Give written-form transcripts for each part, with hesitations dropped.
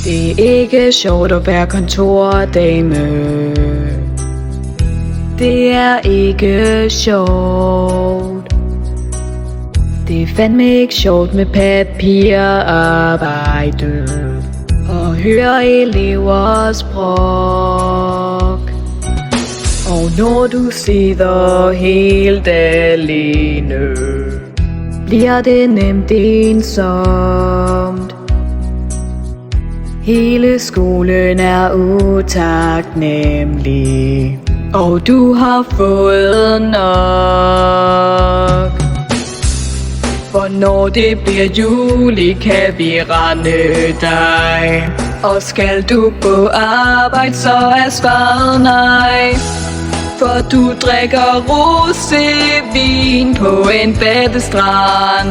Det er ikke sjovt at være kontordame. Det er ikke sjovt. Det er fandme ikke sjovt med papirarbejde og høre elevers brok. Og når du sidder helt alene, bliver det nemt ensomt. Hele skolen er utaknemmelig, og du har fået nok. For når det bliver juli, kan vi rende dig. Og skal du på arbejde, så er svaret nej. For du drikker rosévin på en badestrand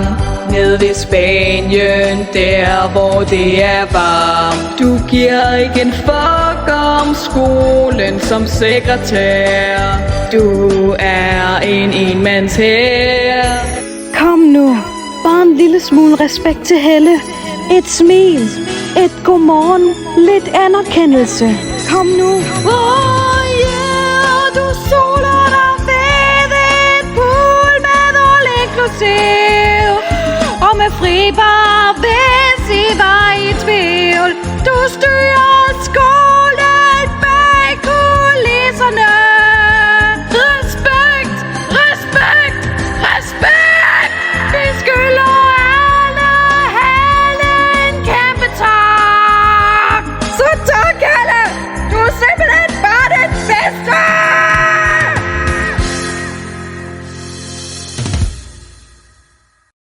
ned ved Spanien, der hvor det er varmt. Du giver ikke en fuck om skolen som sekretær. Du er en enmandshær. Kom nu, bare en lille smule respekt til Helle. Et smil, et godmorgen, lidt anerkendelse. Kom nu. Du soler dig ved en pool med all inclusive og med fribar.